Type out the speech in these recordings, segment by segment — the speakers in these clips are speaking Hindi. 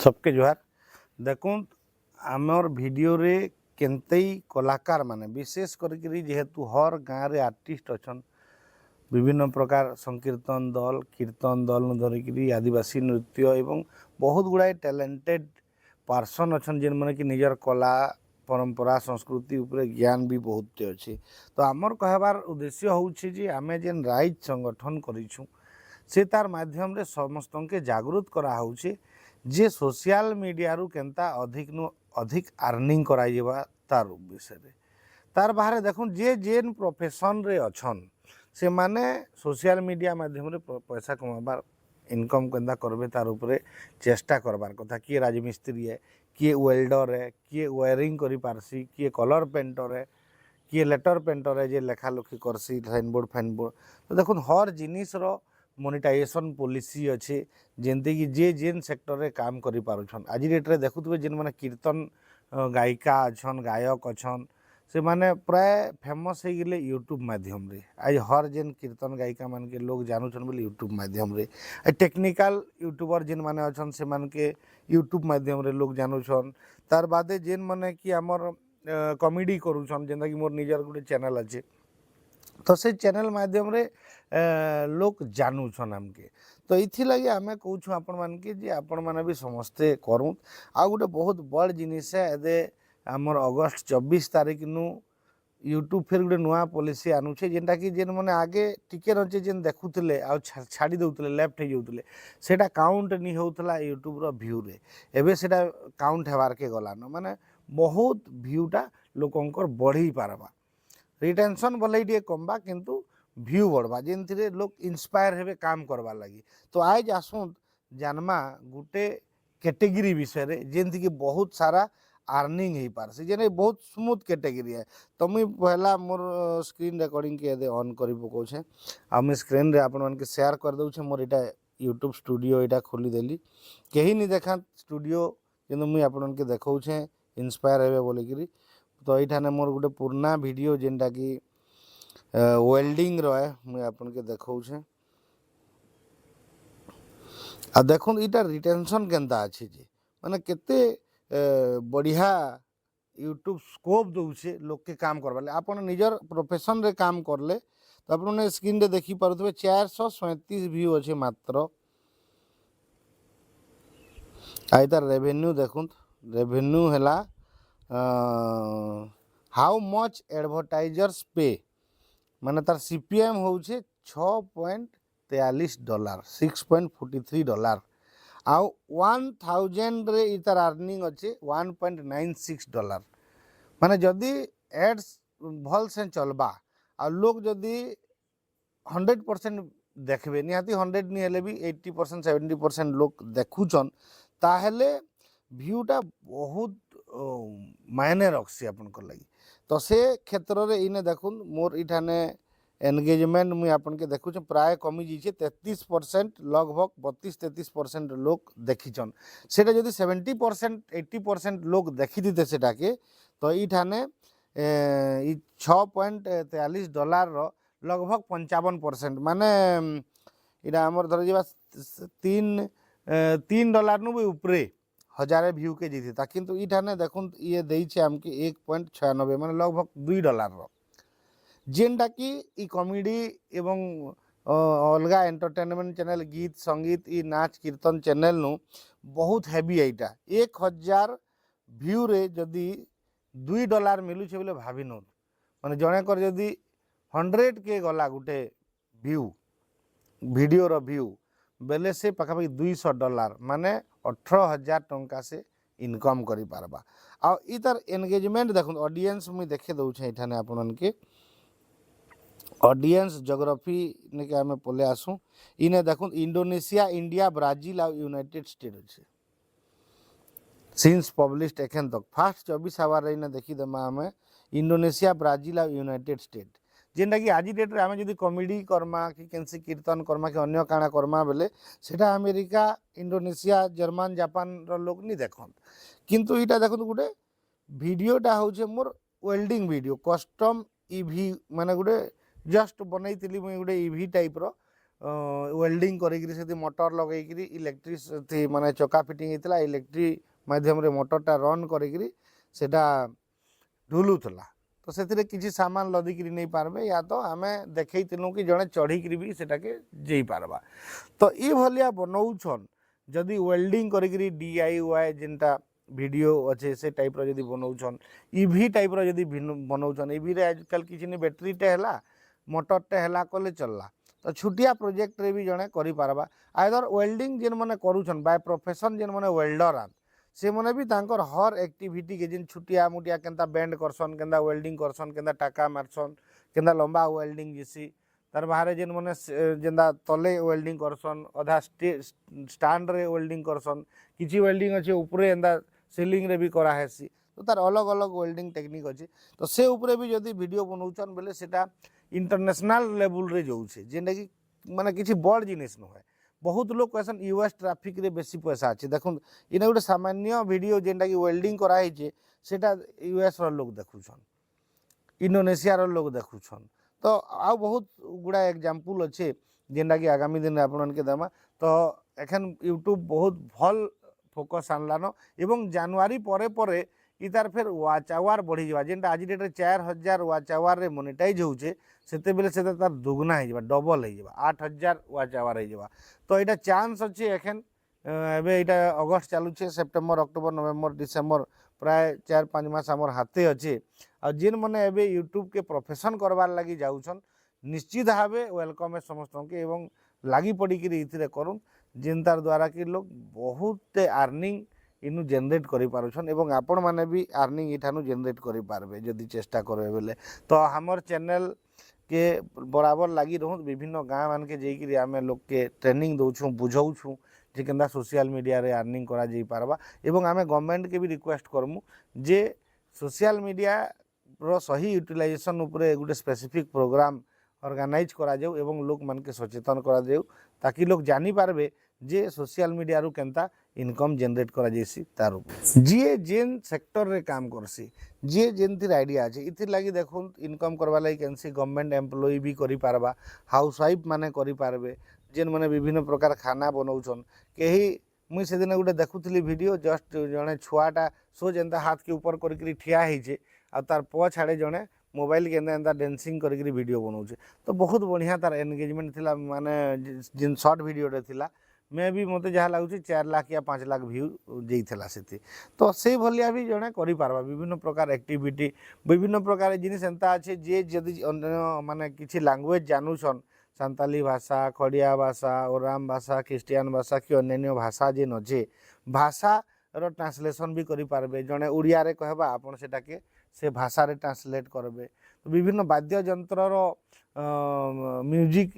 सबके जोहार देखुन आमर वीडियो रे केनतेई कलाकार माने विशेष करके जेहेतु हर गाँव रे आर्टिस्ट अच्छा विभिन्न प्रकार संकीर्तन दल कीर्तन दल धरिक आदिवासी नृत्य एवं बहुत गुड़ाए टैलेंटेड पर्सन अच्छा जेन मैंने कि निजर कला परंपरा संस्कृति उपरे ज्ञान भी बहुत अच्छे। तो आमर कहबार उद्देश्य होउछि जे आमे जेन राइज संगठन करिछु से तार माध्यम रे समस्त के जागृत करा होउछि जे सोशल मीडिया रु केनता अधिक नु अधिक अर्निंग कराइबा तार विषय रे तार बाहर देखुन जे जेन प्रोफेशन रे अछन से माने सोशल मीडिया माध्यम रे पैसा कमाबार इनकम केनता करबे तार ऊपर चेष्टा करबार कथा। किए राजमिस्त्री है, किए वेल्डर है, किए वायरिंग करि पारसी, किए कलर पेंटर है, किए लेटर पेंटर है जे लेखा लुखी करसी साइन बोर्ड फैन बोर्ड। तो देखुन हर जिनिस रो मोनेटाइजेशन पॉलिसी अच्छे जेमती कि जे जेन सेक्टर रे काम करि पारुछन। आज डेट रे देखुथबे जेन माने कीर्तन गायिका अच्छन गायक अच्छन से माने प्राय फेमस हो गले यूट्यूब माध्यम रे। आज हर जेन कीर्तन गायिका मान के लोग जानूछन बोले यूट्यूब माध्यम रे। टेक्निकल यूट्यूबर जेन माने अच्छन से मान के यूट्यूब माध्यम रे लोग जानूछन। तार बादे जेन माने कि हमर कॉमेडी करूछन जेंता कि मोर निजर गुटे चैनल अच्छे तो से चैनल माध्यम रे लोग जानूछन हमके। तो इथि लगी आमे कहूछु आपण मान के जे आपण माने भी समस्ते करूँ। आ गोटे बहुत बड़ जिनिस है एदे आमर अगस्त 24 तारीख नु यूट्यूब फिर गोटे नुआ पॉलिसी आनुछे जेनटा कि जेन माने आगे टिके रचे जेन देखुतले आ छाड़ी दउतले लेफ्ट हो जाउतले सेटा काउंट नि होउतला यूट्यूब रो व्यू रे। एबे सेटा काउंट हेबार के गलान माने बहुत व्यूटा लोकंकर बढ़ी पारबा। रिटेंशन भले टे कमबा किंतु व्यू बढ़वा जेन लोग इंस्पायर हेबे काम करवा लगी। तो आज आसुन जानमा गुटे कैटेगरी विषय रे जेनथि कि बहुत सारा अर्निंग हो पारसी जेने बहुत स्मूथ कैटेगरी है। तो मुई पहला मोर स्क्रीन रिकॉर्डिंग के दे ऑन करी पकोछे आ मैं स्क्रीन रे आपन मन के शेयर कर दउछे। मोर एटा यूट्यूब स्टूडियो एटा खोली देली केही नि देखा स्टूडियो किंतु मुई आपन मन के देखौछे इंस्पायर हेबे बोली करी। तो ये मोर गोटे पुराना वीडियो जेनटा कि वेल्डिंग रहे मुझे आपन के देखौछे आ देखुन इटा रिटेंशन केनता अच्छे जे माने केते बढ़िया यूट्यूब स्कोप दउछे लोग के काम करबा ले। आपन निजर प्रोफेशन रे काम करले तो आपन स्क्रीन रे देखि पारुथबे 437 व्यू अच्छे मात्र। आई तार रेवेन्यू देखुन रेवेन्यू हैला हाउ मच एडवर्टाइजर्स पे माने तार सीपीएम होउछे $6.43 $6.43 आउ 1000 रे इतार अर्निंग अच्छे $1.96 माने जदि एड्स भल से चलबा आ लोग जदि 100% देखबे निहाती 100 नहीं हेले भी 80% 70% लोग देखुछन ताहेले व्यूटा बहुत मायने रखसी अपन को लगी। तो से क्षेत्र रे इने देखुन मोर इठाने एंगेजमेंट मुई आपन के देखुछ प्राय कमी जाइए 33% लगभग 32-33% लोग देखीचन। सेटा जदि 70% 80% लोग देखी दीते सेटा के तो इठाने $6.43 रो लगभग 55% माने इटा हमर धर जीवा $3 नु भी ऊपरे हजारे व्यू के जीता किंतु इठाने देखुन ये देइछे हमके 1.96 माने लगभग $2 रो जेनटा कि ई कॉमेडी एवं अलगा एंटरटेनमेंट चैनल गीत संगीत ई नाच कीर्तन चैनल नु बहुत हेवी एटा 1000 व्यू रे जदि $2 मिलुछे बोले भाभी न माने जणे कर जदि 100 के गला गुटे व्यू वीडियो रो व्यू बेले से पाखापाखि $200 माने 18,000 टंका से इनकम करि पारबा। आ इतार एंगेजमेंट देखुन ऑडियंस मुई देखे दउछे इठाने आपन के ऑडियंस ज्योग्राफी ने के हमें पले आसू इने देखुन इंडोनेशिया इंडिया ब्राजील आ यूनाइटेड स्टेट अच्छे सिंस पब्लिश्ड एखन तक फास्ट 24 आवर इने देखी देमा हमें इंडोनेशिया ब्राजील आ यूनाइटेड स्टेट जेनटा कि आज डेट रे हमें जदि कॉमेडी करमा कि केनसी कीर्तन करमा कि अन्य काना करमा बेले सेटा अमेरिका इंडोनेशिया जर्मन जापान रो लोग नहीं देखन किंतु इटा देखुन गुटे वीडियोटा होचे मोर वेल्डिंग वीडियो कस्टम ईवी माने गुटे जस्ट बनई मुझे गोटे ईवी टाइप रो वेल्डिंग करिकरी से मोटर लगेकरी इलेक्ट्रिक माने चका फिटिंग होता इलेक्ट्रिक माध्यम रे मोटरटा रन करिकरी सेटा ढुलुला तो से किसी सामान लदिकी नहीं पारबे या तो आम देखु कि जड़े चढ़ीकी भी सेटाके जे पारबा तो ये भलिया बनाऊन जदि वेल्डिंग करिकरी DIY जेनटा वीडियो अच्छे से टाइप रो जदि बनाऊन ईवी टाइप रो जदि बनाऊन ईवी रे आजकल किसी नहीं बैटेरीटे है मोटरटे है कले चलला तो छुटिया प्रोजेक्ट रे भी जड़े करि पारबा आइदर वेल्डिंग जेन मैंने करूछन बाय प्रोफेशन जेन मैंने वेल्डर आन से मैंने भी तांकर हर एक्टिविटी के जिन छुटिया मुटिया केंता बेंड करसन केंता वेल्डिंग करसन केंता टाका मारसन केंता लंबा वेल्डिंग जिसी तार बाहर जेन मैंने जेंदा तले वेल्डिंग करसन अधा स्टैंड रे वेल्डिंग करसन किछि वेल्डिंग अच्छे ऊपर एंदा सीलिंग रे भी करा हेसी तो तार अलग अलग वेल्डिंग टेक्निक अच्छे तो से ऊपर भी जदि वीडियो बनाऊन बेले सेटा इंटरनेशनल लेवल रे जाऊे जेनटा कि माने किछि बड़ जिनिस नुहे बहुत लोग कहसन US ट्राफिक रे बेसी पैसा अच्छे देखुन इने गोटे सामान्य वीडियो जेनटा कि वेल्डिंग कराई सेटा US रो लोग देखुछन इंडोनेशिया रो लोग देखुछन तो आ बहुत गुड़ा एग्जाम्पल अच्छे जेनटा कि आगामी दिन आपन के देमा तो एखन यूट्यूब बहुत भल फोकस आनलान एवं जनवरी परे परे इतार फिर वाच आवर बढ़ी जावा जेनटा आज डेट 4000 वाच आवर रे मोनेटाइज होउचे सेते बेले सेते तार दुगुना हो डबल हो 8000 वाच आवर हो तो यहाँ चांस अच्छे एखन एबे इटा August चलुचे September October November December प्राय 4-5 मास आमर हाथे अच्छे आ जेन मैंने एबे यूट्यूब के प्रोफेशन करवार लगी जाऊन निश्चित भाव वेलकम है समस्त के एवं लगी पड़िकी ये करूँ जेन तार द्वारा कि लोग बहुत आर्निंग इनु जेनरेट करि पारुछन एवं आपण माने भी आर्निंग इठानु जेनरेट करि पारबे जदि चेष्टा करबे बेले तो हमर चैनल के बराबर लगी रहूँ विभिन्न गाँव मान के जाइए आम लोग के ट्रेनिंग दौछूँ बुझाऊँ जे केंदा सोशल मीडिया रे आर्निंग करा जाई पारबा एवं आम गवर्नमेंट के भी रिक्वेस्ट करमु जे सोशल मीडिया रो सही यूटिलाइजेशन उपरे गोटे स्पेसिफिक प्रोग्राम ऑर्गेनाइज करा जाऊ एवं लोक मान के सचेतन करा जाऊ ताकि लोग जानी पारबे जे सोशल मीडिया रु केंता इनकम जनरेट करा जैसी तार जी जेन सेक्टर रे काम करसी जी जेन तिर आइडिया अच्छे इतिर लगी देखो इनकम करवा लगी कैंसी गवर्नमेंट एम्प्लॉय भी करि पारबा हाउसवाइफ माने करि पारबे जेन माने विभिन्न प्रकार खाना बनाऊन कहीं मुई से दिन गोटे देखुली वीडियो जस्ट जड़े छुआटा सो जेनता हाथ के ऊपर करके ठिया होइछे आ तार प छाड़े जड़े मोबाइल के एंता डांसिंग करके वीडियो बनाऊे तो बहुत बढ़िया तार एंगेजमेंट थिला माने जिन शॉर्ट वीडियोटे थिला मे भी मत जहाँ लगुच 4 लाख या 5 लाख व्यू जाइला से तो से भलिया भी जड़े करा विभिन्न प्रकार एक्टिविटी विभिन्न प्रकार जिनिस एंता अच्छे जे जदि माने किसी लैंग्वेज जानूछन सांताली भाषा खड़िया भाषा ओराम भाषा ख्रिस्टियान भाषा कि अन्य भाषा जेन अच्छे भाषा रो ट्रांसलेशन भी करि पारबे जड़े उड़िया रे कहबा आपन सेटाके से भाषा रे ट्रांसलेट करबे तो विभिन्न वाद्य यंत्र रो म्यूजिक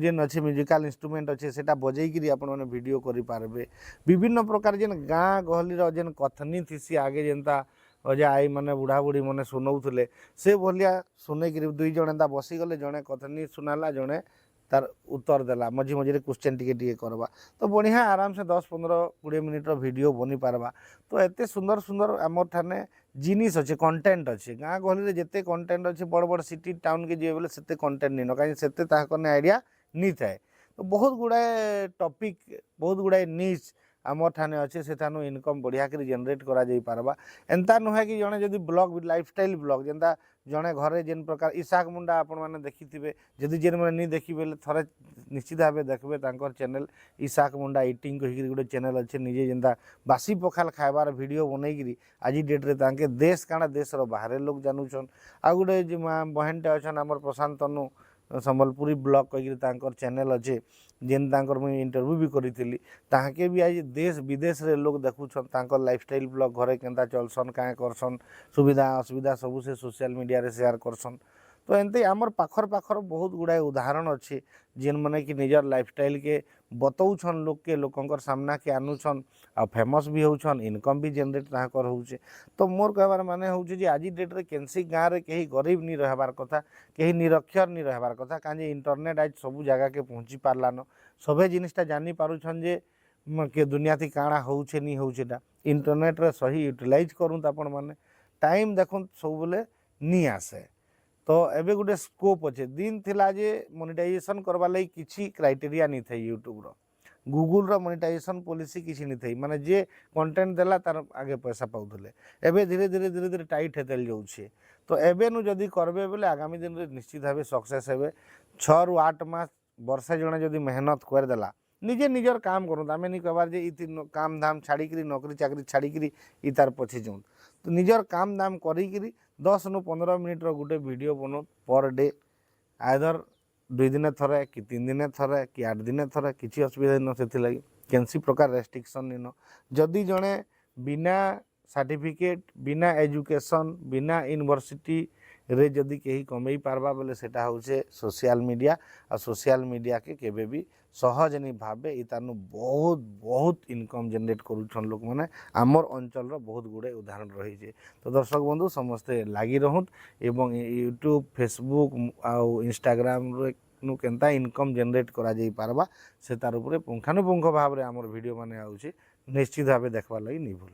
जेन अच्छे म्यूजिकल इंस्ट्रूमेंट अच्छे सेटा बजेकी आपण मैंने वीडियो करि पारबे विभिन्न प्रकार जेन गाँ गहली रो जेन कथनी थीसी आगे जेनता अजा आई माने बुढ़ा बुढ़ी मैंने सुनाऊले से भलिया सुने कि दुई जन एंता बसीगले जड़े कथनी सुनाला जड़े तार उत्तर देला मझी मझे क्वेश्चन टिके करवा तो बढ़िया आराम से 10-15-20 मिनिट वीडियो बनी पारबा तो एते सुंदर सुंदर आमर ठाने जिनिस अच्छे कंटेंट अच्छे गाँ गहली जिते कंटेंट अच्छे बड़ बड़ सिटी टाउन के जी बोले से कंटेंट नहीं न कहीं से आइडिया नहीं थाए तो बहुत गुड़ाए टॉपिक बहुत गुड़ाए न्यूज आमर ठाने अच्छे से थानु इनकम बढ़िया कर जनरेट करा जाई पारबा एंता नुहे कि जड़े जदि ब्लॉग लाइफस्टाइल ब्लॉग जेनता जड़े घरे जेन प्रकार इसाक मुंडा आपण मैंने देखिथे जदि जेन मैंने नहीं देखी बेले थरे निश्चित भाव देखबे तांकर चैनल इसाक मुंडा इटिंग कहिकरी गोटे चैनल अच्छे निजे जेनता बासी पखाल खाइबार वीडियो बनईकरी आज डेट रे तांके देश काଣା देश रो बाहर लोग जानूछन आ गोटे बहनटे अच्छन आमर प्रशांत तनु संबलपुरी ब्लॉग कहीकि चैनल अच्छे जेन तांकर मुझे इंटरव्यू भी करी ताके भी आज देश विदेश रे लोग देखुछन तांकर लाइफस्टाइल ब्लॉग घरे केंता चलसन क्या करसन सुविधा असुविधा सबू से सोशल मीडिया रे शेयर करसन तो एमती आमर पाखर पाखर बहुत गुड़ाए उदाहरण अच्छे जेन मैंने कि निजर लाइफस्टाइल के बतौछन लोग के लोकंकर सामना के आनुछन आ फेमस भी होछन इनकम भी जनरेट ताकर होउछे तो मोर कहबार माने होउछे जे आज डेट रे केनसी गाँव रे कहीं गरीब नहीं रहबार कथा कहीं निरक्षर नहीं रहबार कथा काजे इंटरनेट आज सब जगह के पहुँची पारलान सभे जिनिसटा जानी पारुछन जे के दुनिया थी काଣା होउछे नहीं होउछेटा इंटरनेट रे सही यूटिलाइज करूँ आपण माने टाइम देखुन सब बेले नहीं आसे तो एबे गोटे स्कोप अच्छे दिन थिला जे मोनेटाइजेशन करवा लगी किसी क्राइटेरिया नहीं थे यूट्यूब रो गूगल रो मोनेटाइजेशन पॉलिसी किसी नहीं थी माने जे कंटेंट देला तार आगे पैसा पाउथले एबे धीरे धीरे धीरे धीरे टाइट हेतल जाउछे तो एबे नु जदी करबे बोले आगामी दिन रे निश्चित भावे सक्सेस हेबे 6 रु 8 मास वर्षे जणे जदी मेहनत कर देला निजे निजर काम करूँ आम नहीं कहबार जे इति काम धाम छाड़ी नौकरी चाकरी छाड़ी इ तार पछे जाऊँ तो निजर काम दाम करी 10 नु 15 मिनिट रो गुटे वीडियो बनाओ पर डे आइदर 2 दिन थरे कि 3 दिन थरे कि 8 दिन थरे किसी असुविधा न से लगी कैंसी प्रकार रेस्ट्रिक्शन निन जदि जड़े बिना सर्टिफिकेट बिना एजुकेशन बिना यूनिवर्सिटी रे जदि कहीं कमई पार्बा बोले सेटा होचे सोशल मीडिया आ सोशल मीडिया के केबे भी सहज नहीं भावे इतानु बहुत बहुत इनकम जनरेट करूछन लोक माने आमर अंचल रो बहुत गुड़े उदाहरण रही है तो दर्शक बंधु समस्ते लगी रहूँ एवं यूट्यूब फेसबुक आउ इंस्टाग्राम रो नु केनता इनकम जनरेट करा जाई पारबा से तार उपरे पुंखानुपुंख भाव रे आमर वीडियो माने आउची निश्चित भावे देखबा लगी नहीं भूल।